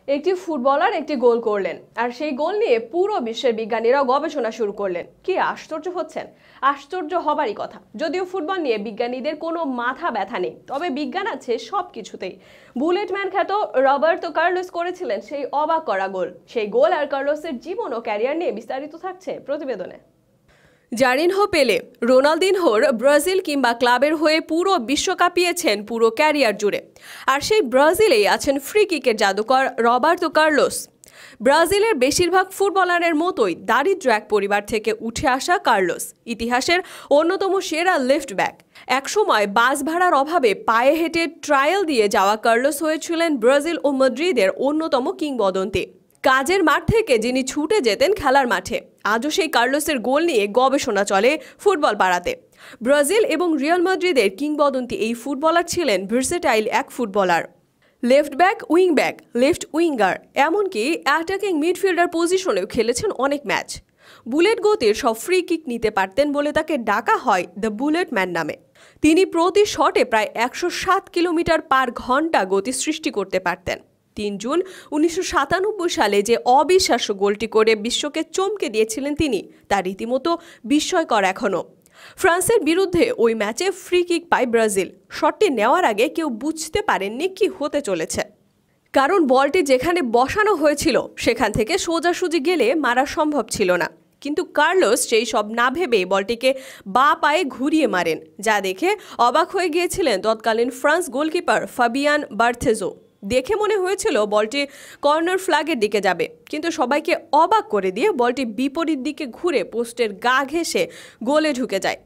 একটি ফুটবলার একটি গোল করলেন আর সেই গোল নিয়ে পুরো বিশ্বের বিজ্ঞানীরা গবেষণা শুরু করলেন। কি আশ্চর্য হচ্ছেন! আশ্চর্য হবারই কথা। যদিও ফুটবল নিয়ে বিজ্ঞানীদের কোনো মাথা ব্যথা নেই, তবে বিজ্ঞান আছে সবকিছুতেই। বুলেটম্যান খ্যাত রবার্তো কার্লোস করেছিলেন সেই অবাক করা গোল। সেই গোল আর কার্লোসের জীবন ও ক্যারিয়ার নিয়ে বিস্তারিত থাকছে প্রতিবেদনে। জারিনহো পেলে, রোনালদিনহোর ব্রাজিল কিংবা ক্লাবের হয়ে পুরো বিশ্ব কাঁপিয়েছেন পুরো ক্যারিয়ার জুড়ে। আর সেই ব্রাজিলেই আছেন ফ্রি কিকের জাদুকর রবার্তো কার্লোস। ব্রাজিলের বেশিরভাগ ফুটবলারের মতোই দারিদ্র এক পরিবার থেকে উঠে আসা কার্লোস ইতিহাসের অন্যতম সেরা লেফট ব্যাক। একসময় বাস ভাড়ার অভাবে পায়ে হেঁটে ট্রায়াল দিয়ে যাওয়া কার্লোস হয়েছিলেন ব্রাজিল ও মাদ্রিদের অন্যতম কিংবদন্তি। কাজের মাঠ থেকে যিনি ছুটে যেতেন খেলার মাঠে। আজও সেই কার্লোসের গোল নিয়ে গবেষণা চলে ফুটবল পাড়াতে। ব্রাজিল এবং রিয়াল মাদ্রিদের কিংবদন্তি এই ফুটবলার ছিলেন ভার্সেটাইল এক footballer. Left back, wing back, left winger, এমনকি অ্যাটাকিং মিডফিল্ডার পজিশনেও খেলেছেন অনেক ম্যাচ। বুলেট গতির সব ফ্রি কিক নিতে পারতেন বলে তাকে ডাকা হয় দ্য বুলেট ম্যান নামে। তিনি প্রতি শটে প্রায় 107 কিলোমিটার পার ঘন্টা গতি সৃষ্টি করতে পারতেন। 3 জুন 1997 সালে যে অবিশ্বাস্য গোলটি করে বিশ্বকে চমকে দিয়েছিলেন তিনি, তা রীতিমতো বিস্ময়কর এখনও। ফ্রান্সের বিরুদ্ধে ওই ম্যাচে ফ্রি কিক পায় ব্রাজিল। শটটি নেওয়ার আগে কেউ বুঝতে পারেননি কি হতে চলেছে, কারণ বলটি যেখানে বসানো হয়েছিল সেখান থেকে সোজাসুজি গেলে মারা সম্ভব ছিল না। কিন্তু কার্লোস সেই সব না ভেবেই বলটিকে বাঁ পায়ে ঘুরিয়ে মারেন, যা দেখে অবাক হয়ে গিয়েছিলেন তৎকালীন ফ্রান্স গোলকিপার ফাবিয়ান বার্থেজো। দেখে মনে হয়েছিল বলটি কর্নার ফ্ল্যাগের দিকে যাবে, কিন্তু সবাইকে অবাক করে দিয়ে বলটি বিপরীত দিকে ঘুরে পোস্টের গা ঘেঁষে গোলে ঢুকে যায়।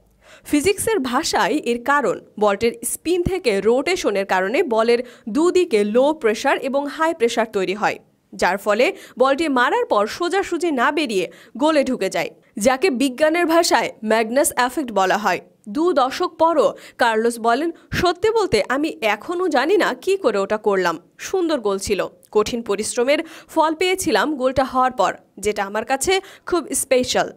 ফিজিক্সের ভাষায় এর কারণ, বলটির স্পিন থেকে রোটেশনের কারণে বলের দুদিকে লো প্রেশার এবং হাই প্রেশার তৈরি হয়, যার ফলে বলটি মারার পর সোজাসুজি না বেরিয়ে গোলে ঢুকে যায়, যাকে বিজ্ঞানের ভাষায় ম্যাগনাস এফেক্ট বলা হয়। 2 দশক পরও কার্লোস বলেন, সত্যি বলতে আমি এখনও জানি না কি করে ওটা করলাম। সুন্দর গোল ছিল, কঠিন পরিশ্রমের ফল পেয়েছিলাম গোলটা হওয়ার পর, যেটা আমার কাছে খুব স্পেশাল।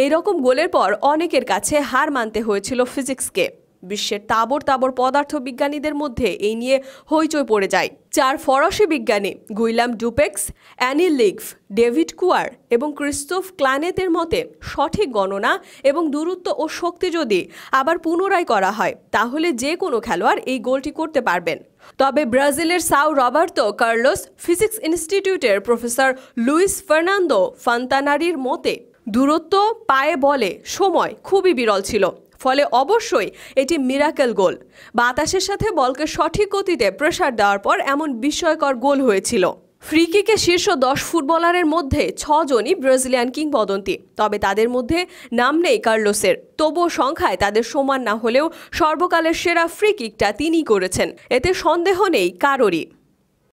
এইরকম গোলের পর অনেকের কাছে হার মানতে হয়েছিল ফিজিক্সকে। বিশ্বের তাবড় তাবড় পদার্থবিজ্ঞানীদের মধ্যে এই নিয়ে হইচই পড়ে যায়। 4 ফরাসি বিজ্ঞানী গুইলাম ডুপেক্স, অ্যানি লিগভ, ডেভিড কুয়ার এবং ক্রিস্টোফ ক্লানেতের মতে সঠিক গণনা এবং দূরত্ব ও শক্তি যদি আবার পুনরায় করা হয়, তাহলে যে কোনো খেলোয়াড় এই গোলটি করতে পারবেন। তবে ব্রাজিলের সাও রবার্তো কার্লোস ফিজিক্স ইনস্টিটিউটের প্রফেসর লুইস ফার্নান্দো ফান্তানারির মতে দূরত্ব, পায়ে বলে সময় খুবই বিরল ছিল, ফলে অবশ্যই এটি মিরাকেল গোল। বাতাসের সাথে বলকে সঠিক গতিতে প্রেসার দেওয়ার পর এমন বিস্ময়কর গোল হয়েছিল। ফ্রি কিকে শীর্ষ 10 ফুটবলারের মধ্যে 6 জনই ব্রাজিলিয়ান কিংবদন্তি, তবে তাদের মধ্যে নাম নেই কার্লোসের। তবুও সংখ্যায় তাদের সমান না হলেও সর্বকালের সেরা ফ্রি কিকটা তিনিই করেছেন, এতে সন্দেহ নেই কারোরই।